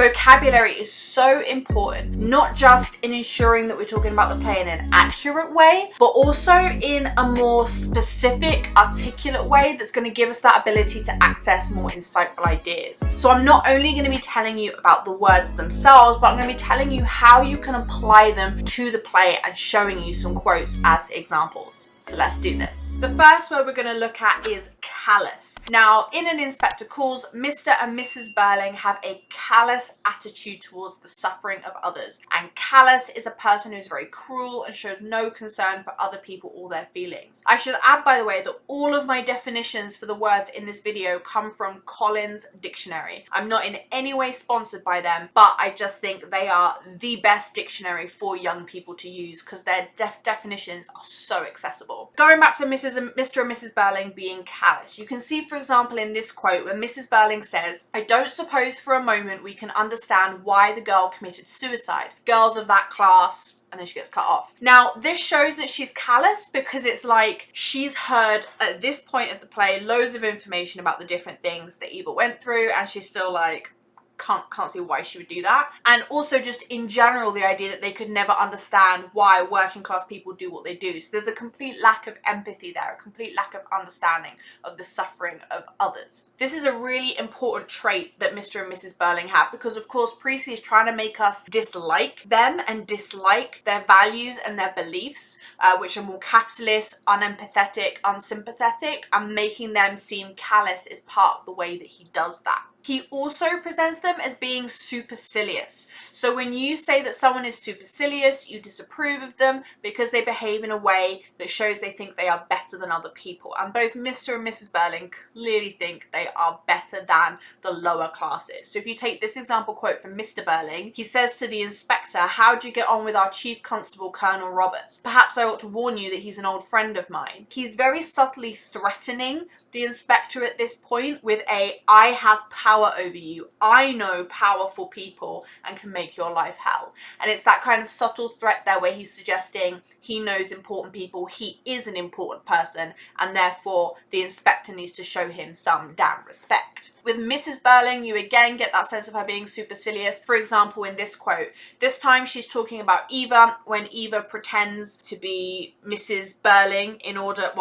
Vocabulary is so important, not just in ensuring that we're talking about the play in an accurate way, but also in a more specific, articulate way that's going to give us that ability to access more insightful ideas. So I'm not only going to be telling you about the words themselves, but I'm going to be telling you how you can apply them to the play and showing you some quotes as examples. So let's do this. The first word we're going to look at is callous. Now, in An Inspector Calls, Mr. and Mrs. Burling have a callous attitude towards the suffering of others. And callous is a person who's very cruel and shows no concern for other people or their feelings. I should add, by the way, that all of my definitions for the words in this video come from Collins Dictionary. I'm not in any way sponsored by them, but I just think they are the best dictionary for young people to use because their definitions are so accessible. Going back to Mr. and Mrs. Burling being callous, you can see, for example, in this quote when Mrs. Burling says, "I don't suppose for a moment we can understand why the girl committed suicide. Girls of that class," and then she gets cut off. Now, this shows that she's callous because it's like she's heard at this point of the play loads of information about the different things that Eva went through, and she's still like, can't see why she would do that. And also just in general, the idea that they could never understand why working class people do what they do. So there's a complete lack of empathy there, a complete lack of understanding of the suffering of others. This is a really important trait that Mr. and Mrs. Burling have because, of course, Priestley is trying to make us dislike them and dislike their values and their beliefs, which are more capitalist, unempathetic, unsympathetic, and making them seem callous is part of the way that he does that. He also presents them as being supercilious. So when you say that someone is supercilious, you disapprove of them because they behave in a way that shows they think they are better than other people. And both Mr. and Mrs. Burling clearly think they are better than the lower classes. So if you take this example quote from Mr. Burling, he says to the inspector, "How do you get on with our Chief Constable, Colonel Roberts? Perhaps I ought to warn you that he's an old friend of mine." He's very subtly threatening the inspector at this point with a, "I have power over you. I know powerful people and can make your life hell." And it's that kind of subtle threat there where he's suggesting he knows important people, he is an important person, and therefore the inspector needs to show him some damn respect. With Mrs. Burling, you again get that sense of her being supercilious. For example, in this quote, this time she's talking about Eva when Eva pretends to be Mrs. Burling in order,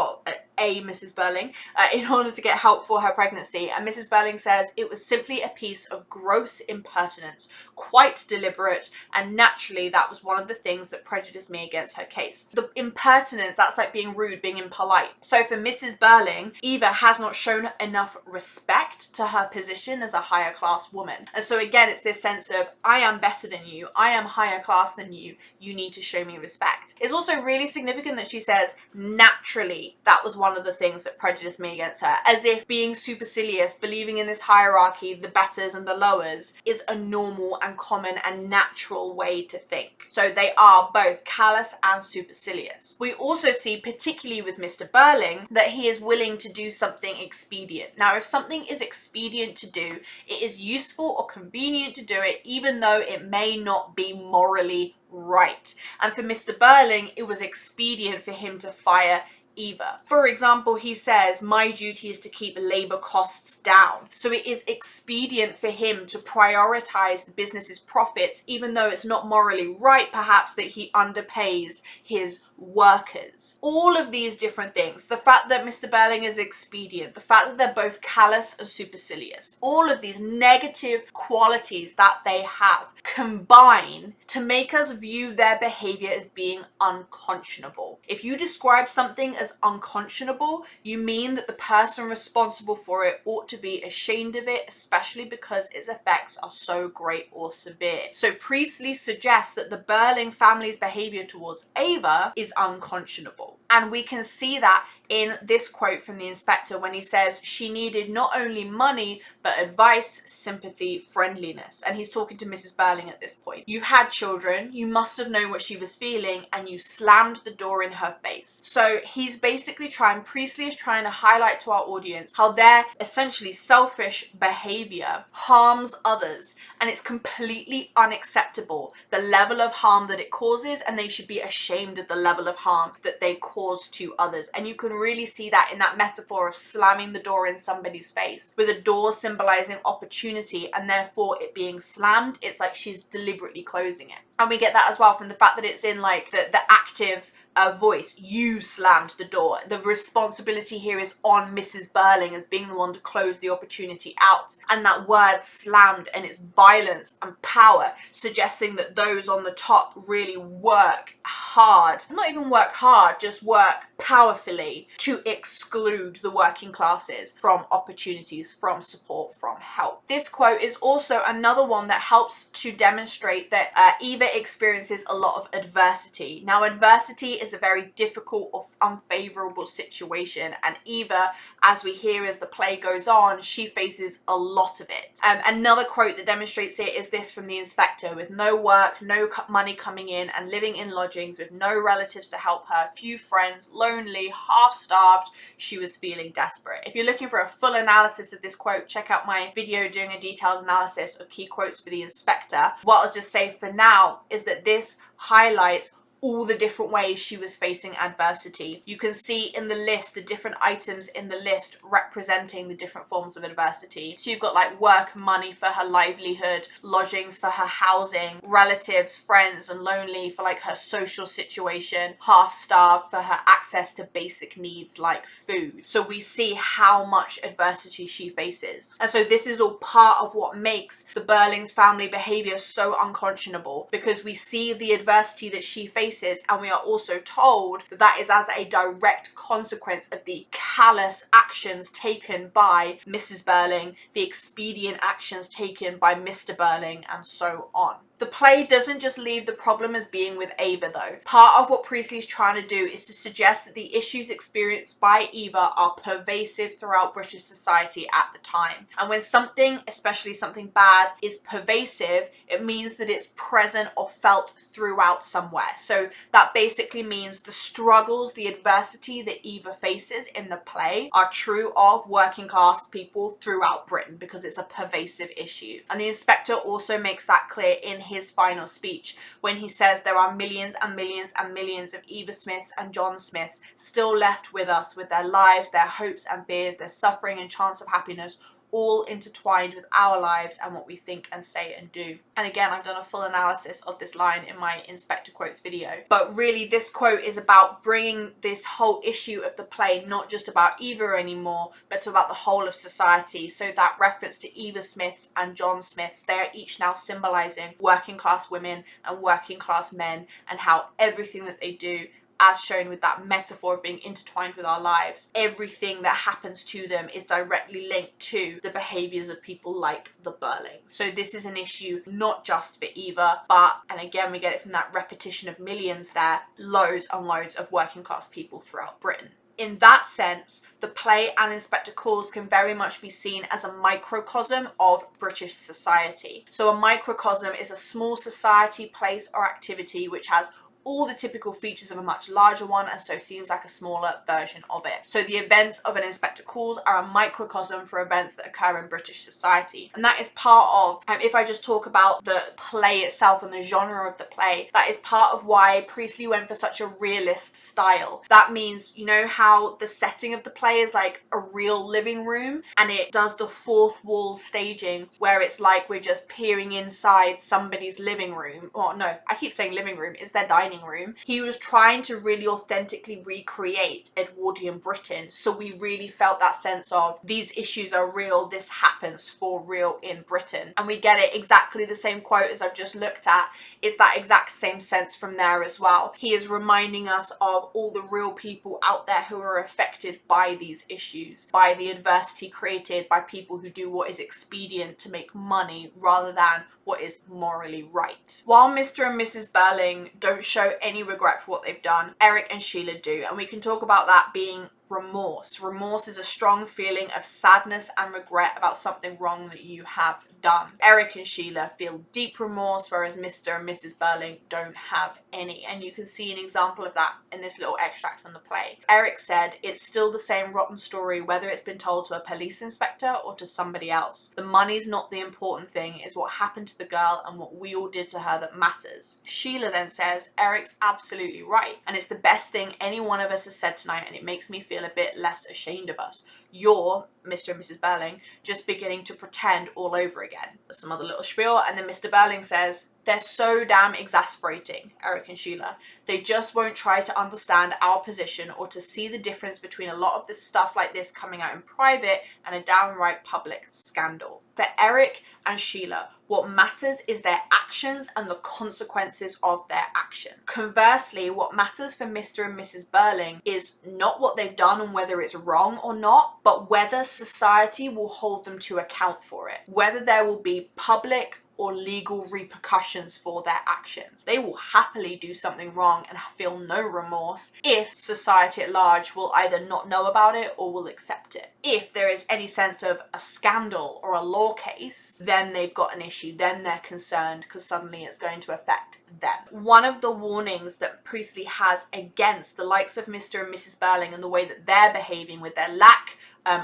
Mrs. Burling, in order to get help for her pregnancy. And Mrs. Burling says, "It was simply a piece of gross impertinence, quite deliberate, and naturally that was one of the things that prejudiced me against her case." The impertinence, that's like being rude, being impolite. So for Mrs. Burling, Eva has not shown enough respect to her position as a higher class woman. And so again, it's this sense of, I am better than you, I am higher class than you need to show me respect. It's also really significant that she says, naturally, that was one of the things that prejudiced me against her, as if being supercilious, believing in this hierarchy, the betters and the lowers, is a normal and common and natural way to think. So they are both callous and supercilious. We also see, particularly with Mr. Burling, that he is willing to do something expedient. Now, if something is expedient to do, it is useful or convenient to do it, even though it may not be morally right. And for Mr. Burling, it was expedient for him to fire Eva. For example, he says, "My duty is to keep labor costs down." So it is expedient for him to prioritize the business's profits, even though it's not morally right, perhaps, that he underpays his workers. All of these different things, the fact that Mr. Burling is expedient, the fact that they're both callous and supercilious, all of these negative qualities that they have combine to make us view their behavior as being unconscionable. If you describe something as unconscionable, you mean that the person responsible for it ought to be ashamed of it, especially because its effects are so great or severe. So Priestley suggests that the Burling family's behavior towards Eva is unconscionable. And we can see that in this quote from the inspector when he says she needed not only money, but advice, sympathy, friendliness. And he's talking to Mrs. Burling at this point. You've had children, you must have known what she was feeling, and you slammed the door in her face. So he's basically Priestley is trying to highlight to our audience how their essentially selfish behavior harms others, and it's completely unacceptable, the level of harm that it causes, and they should be ashamed of the level of harm that they cause to others. And you can really see that in that metaphor of slamming the door in somebody's face, with a door symbolizing opportunity, and therefore it being slammed, it's like she's deliberately closing it. And we get that as well from the fact that it's in like the active voice. You slammed the door. The responsibility here is on Mrs. Burling as being the one to close the opportunity out. And that word slammed and its violence and power, suggesting that those on the top really work hard. Not even work hard, just work powerfully to exclude the working classes from opportunities, from support, from help. This quote is also another one that helps to demonstrate that Eva experiences a lot of adversity. Now, adversity is a very difficult or unfavorable situation, and Eva, as we hear as the play goes on, she faces a lot of it. Another quote that demonstrates it is this from the inspector: with no work, no money coming in, and living in lodgings with no relatives to help her, few friends, lonely, half-starved, she was feeling desperate. If you're looking for a full analysis of this quote, check out my video doing a detailed analysis of key quotes for the inspector. What I'll just say for now is that this highlights all the different ways she was facing adversity. You can see in the list the different items in the list representing the different forms of adversity. So you've got like work, money for her livelihood, lodgings for her housing, relatives, friends, and lonely for like her social situation, half-starved for her access to basic needs like food. So we see how much adversity she faces. And so this is all part of what makes the Burling's family behavior so unconscionable, because we see the adversity that she faces, and we are also told that that is as a direct consequence of the callous actions taken by Mrs. Burling, the expedient actions taken by Mr. Burling, and so on. The play doesn't just leave the problem as being with Eva though. Part of what Priestley's trying to do is to suggest that the issues experienced by Eva are pervasive throughout British society at the time. And when something, especially something bad, is pervasive, it means that it's present or felt throughout somewhere. So that basically means the struggles, the adversity that Eva faces in the play are true of working class people throughout Britain, because it's a pervasive issue. And the inspector also makes that clear in his final speech when he says there are millions and millions and millions of Eva Smiths and John Smiths still left with us, with their lives, their hopes and fears, their suffering and chance of happiness, all intertwined with our lives and what we think and say and do. And again, I've done a full analysis of this line in my Inspector Quotes video. But really, this quote is about bringing this whole issue of the play not just about Eva anymore, but about the whole of society. So that reference to Eva Smiths and John Smiths, they're each now symbolizing working class women and working class men, and how everything that they do, as shown with that metaphor of being intertwined with our lives, everything that happens to them is directly linked to the behaviours of people like the Burling. So this is an issue not just for Eva, but, and again we get it from that repetition of millions there, loads and loads of working class people throughout Britain. In that sense, the play and Inspector Callous can very much be seen as a microcosm of British society. So a microcosm is a small society, place or activity which has all the typical features of a much larger one, and so seems like a smaller version of it. So the events of an Inspector Callous are a microcosm for events that occur in British society. And that is part of, if I just talk about the play itself and the genre of the play, that is part of why Priestley went for such a realist style. That means, you know how the setting of the play is like a real living room, and it does the fourth wall staging where it's like we're just peering inside somebody's living room. Or no, I keep saying living room, it's their dining room. He was trying to really authentically recreate Edwardian Britain, so we really felt that sense of these issues are real, this happens for real in Britain. And we get it exactly the same quote as I've just looked at. It's that exact same sense from there as well. He is reminding us of all the real people out there who are affected by these issues, by the adversity created by people who do what is expedient to make money rather than what is morally right. While Mr. and Mrs. Burling don't show any regret for what they've done, Eric and Sheila do, and we can talk about that being remorse. Remorse is a strong feeling of sadness and regret about something wrong that you have done. Eric and Sheila feel deep remorse, whereas Mr. and Mrs. Burling don't have any. And you can see an example of that in this little extract from the play. Eric said, "It's still the same rotten story whether it's been told to a police inspector or to somebody else. The money's not the important thing, it's what happened to the girl and what we all did to her that matters." Sheila then says, "Eric's absolutely right, and it's the best thing any one of us has said tonight, and it makes me feel feel a bit less ashamed of us. You're, Mr. and Mrs. Burling, just beginning to pretend all over again. There's some other little spiel, and then Mr. Burling says, they're so damn exasperating, Eric and Sheila. They just won't try to understand our position or to see the difference between a lot of this stuff like this coming out in private and a downright public scandal. For Eric and Sheila, what matters is their actions and the consequences of their action. Conversely, what matters for Mr. and Mrs. Burling is not what they've done and whether it's wrong or not, but whether society will hold them to account for it, whether there will be public or legal repercussions for their actions. They will happily do something wrong and feel no remorse if society at large will either not know about it or will accept it. If there is any sense of a scandal or a law case, then they've got an issue, then they're concerned because suddenly it's going to affect them. One of the warnings that Priestley has against the likes of Mr. and Mrs. Burling and the way that they're behaving with their lack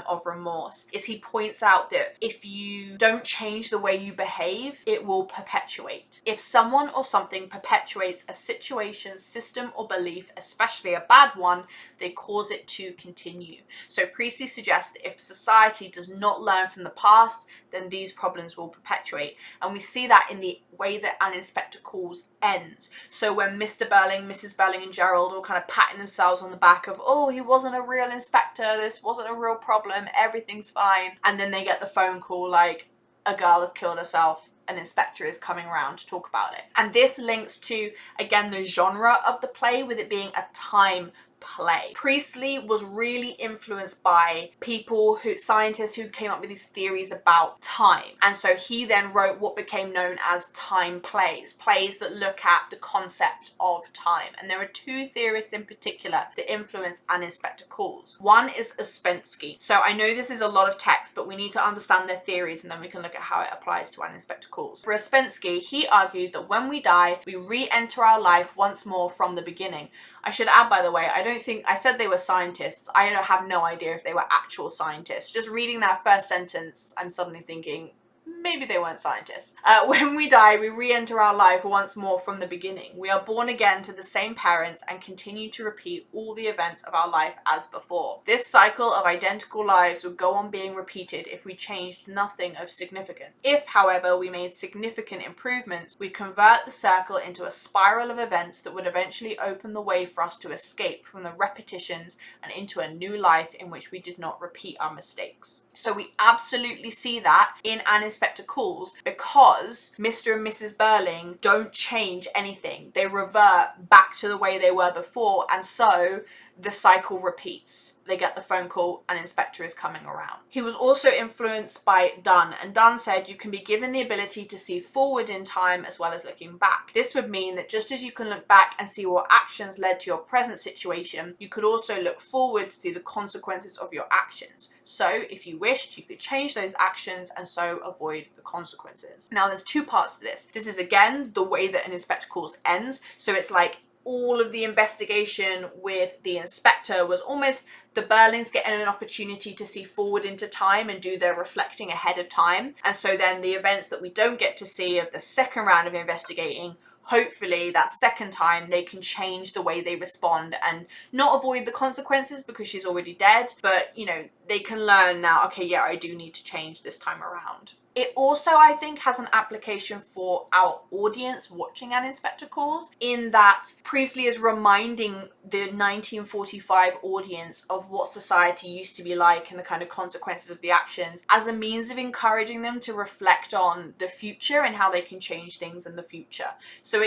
of remorse is he points out that if you don't change the way you behave, it will perpetuate. If someone or something perpetuates a situation, system, or belief, especially a bad one, they cause it to continue. So Priestley suggests that if society does not learn from the past, then these problems will perpetuate. And we see that in the way that An Inspector Calls ends. So when Mr. Burling, Mrs. Burling, and Gerald all kind of patting themselves on the back of, oh, he wasn't a real inspector, this wasn't a real problem, everything's fine. And then they get the phone call like, a girl has killed herself, an inspector is coming around to talk about it. And this links to, again, the genre of the play, with it being a time play. Priestley was really influenced by scientists who came up with these theories about time. And so he then wrote what became known as time plays that look at the concept of time. And there are two theorists in particular that influence An Inspector Calls. One is Ouspensky. So I know this is a lot of text, but we need to understand their theories and then we can look at how it applies to An Inspector Calls. For Ouspensky, he argued that when we die, we re-enter our life once more from the beginning. I should add, by the way, I said they were scientists. I have no idea if they were actual scientists. Just reading that first sentence, I'm suddenly thinking, maybe they weren't scientists. When we die, we re-enter our life once more from the beginning. We are born again to the same parents and continue to repeat all the events of our life as before. This cycle of identical lives would go on being repeated if we changed nothing of significance. If, however, we made significant improvements, we convert the circle into a spiral of events that would eventually open the way for us to escape from the repetitions and into a new life in which we did not repeat our mistakes. So we absolutely see that in An Inspector Calls, because Mr. and Mrs. Burling don't change anything. They revert back to the way they were before, and so the cycle repeats. They get the phone call, an inspector is coming around. He was also influenced by Dunn, and Dunn said you can be given the ability to see forward in time as well as looking back. This would mean that just as you can look back and see what actions led to your present situation, you could also look forward to see the consequences of your actions. So if you wished, you could change those actions and so avoid the consequences. Now there's two parts to this. This is again the way that An Inspector Calls ends. So it's like all of the investigation with the inspector was almost the Burlings getting an opportunity to see forward into time and do their reflecting ahead of time. And so then the events that we don't get to see of the second round of investigating, hopefully that second time they can change the way they respond and not avoid the consequences because she's already dead, but they can learn now, okay, yeah, I do need to change this time around. It also, I think, has an application for our audience watching An Inspector Calls, in that Priestley is reminding the 1945 audience of what society used to be like and the kind of consequences of the actions as a means of encouraging them to reflect on the future and how they can change things in the future. So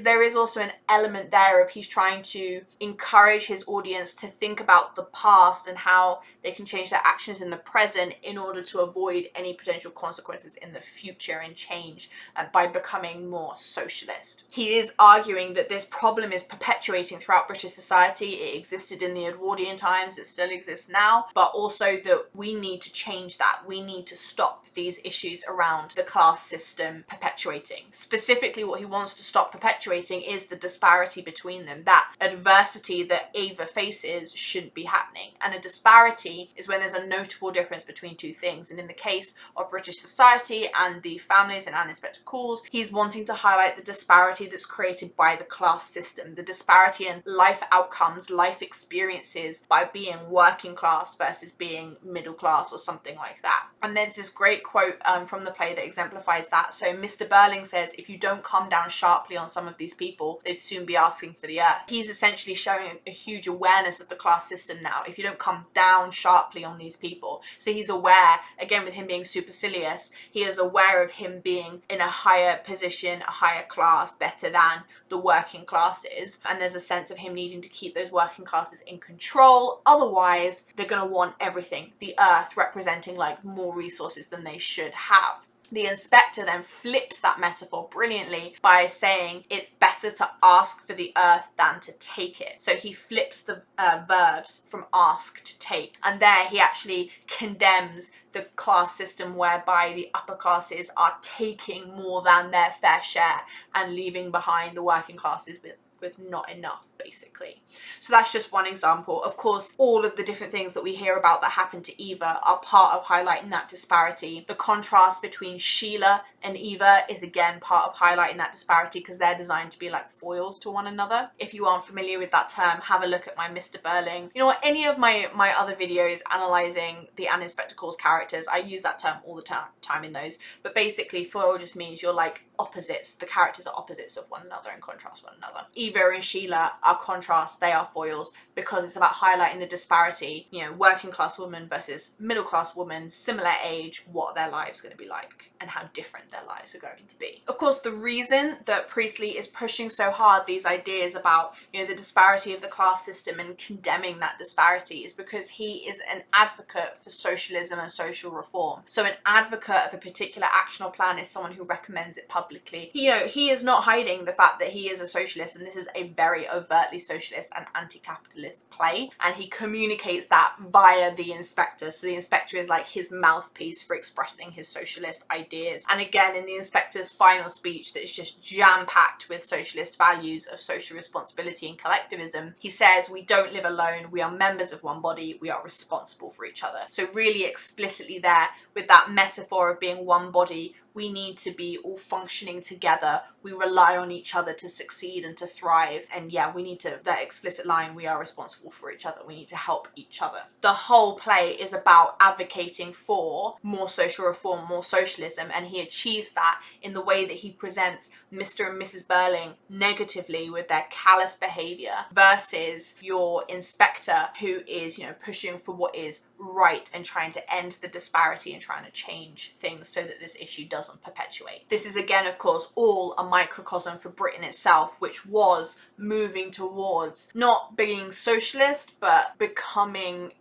there is also an element there of he's trying to encourage his audience to think about the past and how they can change their actions in the present in order to avoid any potential consequences in the future and change by becoming more socialist. He is arguing that this problem is perpetuating throughout British society. It existed in the Edwardian times, it still exists now, but also that we need to change that. We need to stop these issues around the class system perpetuating. Specifically, what he wants to stop perpetuating is the disparity between them. That adversity that Ava faces shouldn't be happening. And a disparity is when there's a notable difference between two things. And in the case of British society and the families in An Inspector Calls. He's wanting to highlight the disparity that's created by the class system, the disparity in life outcomes, life experiences by being working class versus being middle class or something like that. And there's this great quote from the play that exemplifies that. So Mr. Burling says, if you don't come down sharply on some of these people, they'd soon be asking for the earth. He's essentially showing a huge awareness of the class system now. If you don't come down sharply on these people. So he's aware, again with him being supercilious, he is aware of him being in a higher position, a higher class, better than the working classes. And there's a sense of him needing to keep those working classes in control. Otherwise, they're going to want everything. The earth representing like more resources than they should have. The inspector then flips that metaphor brilliantly by saying it's better to ask for the earth than to take it. So he flips the verbs from ask to take. And there he actually condemns the class system whereby the upper classes are taking more than their fair share and leaving behind the working classes with not enough, basically. So that's just one example. Of course, all of the different things that we hear about that happen to Eva are part of highlighting that disparity. The contrast between Sheila and Eva is again part of highlighting that disparity because they're designed to be like foils to one another. If you aren't familiar with that term, have a look at my Mr. Burling. You know what, any of my other videos analysing the An Inspector Calls characters, I use that term all the time in those. But basically, foil just means you're like opposites. The characters are opposites of one another and contrast one another. Eva and Sheila are contrasts, they are foils, because it's about highlighting the disparity, you know, working class woman versus middle class woman, similar age, what their lives are going to be like and how different their lives are going to be. Of course, the reason that Priestley is pushing so hard these ideas about, you know, the disparity of the class system and condemning that disparity is because he is an advocate for socialism and social reform. So an advocate of a particular action or plan is someone who recommends it publicly. You know, he is not hiding the fact that he is a socialist, and this is a very overtly socialist and anti-capitalist play, and he communicates that via the inspector. So the inspector is like his mouthpiece for expressing his socialist ideas. And again, in the inspector's final speech that is just jam-packed with socialist values of social responsibility and collectivism, he says, we don't live alone, we are members of one body, we are responsible for each other. So really explicitly there with that metaphor of being one body, we need to be all functioning together. We rely on each other to succeed and to thrive. And yeah, we need to, that explicit line, we are responsible for each other. We need to help each other. The whole play is about advocating for more social reform, more socialism. And he achieves that in the way that he presents Mr. and Mrs. Burling negatively with their callous behavior versus your inspector who is, you know, pushing for what is right and trying to end the disparity and trying to change things so that this issue doesn't perpetuate. This is again, of course, all a microcosm for Britain itself, which was moving towards not being socialist, but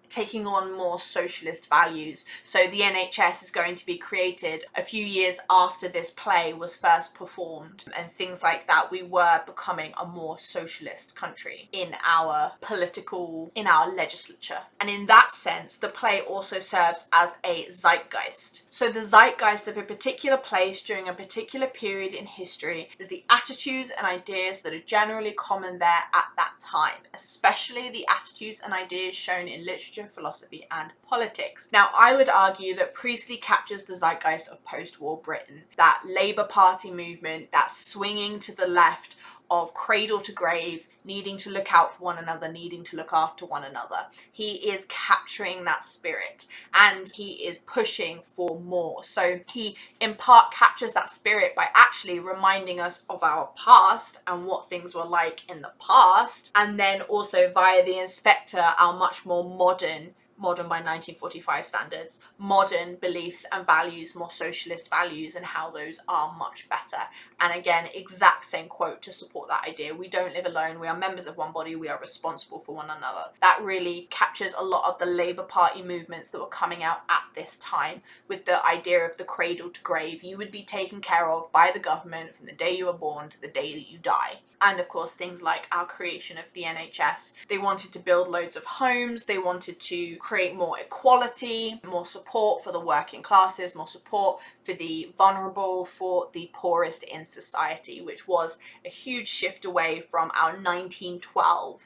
taking on more socialist values. So the NHS is going to be created a few years after this play was first performed and things like that. We were becoming a more socialist country in our legislature. And in that sense, the play also serves as a zeitgeist. So the zeitgeist of a particular place during a particular period in history is the attitudes and ideas that are generally common there at that time, especially the attitudes and ideas shown in literature, philosophy and politics. Now, I would argue that Priestley captures the zeitgeist of post-war Britain, that Labour Party movement, that swinging to the left of cradle to grave, needing to look out for one another, needing to look after one another. He is capturing that spirit and he is pushing for more. So he in part captures that spirit by actually reminding us of our past and what things were like in the past, and then also via the inspector, our much more modern by 1945 standards, modern beliefs and values, more socialist values, and how those are much better. And again, exact same quote to support that idea. We don't live alone, we are members of one body, we are responsible for one another. That really captures a lot of the Labour Party movements that were coming out at this time, with the idea of the cradle to grave. You would be taken care of by the government from the day you were born to the day that you die. And of course, things like our creation of the NHS. They wanted to build loads of homes, they wanted to create more equality, more support for the working classes, more support for the vulnerable, for the poorest in society, which was a huge shift away from our 1912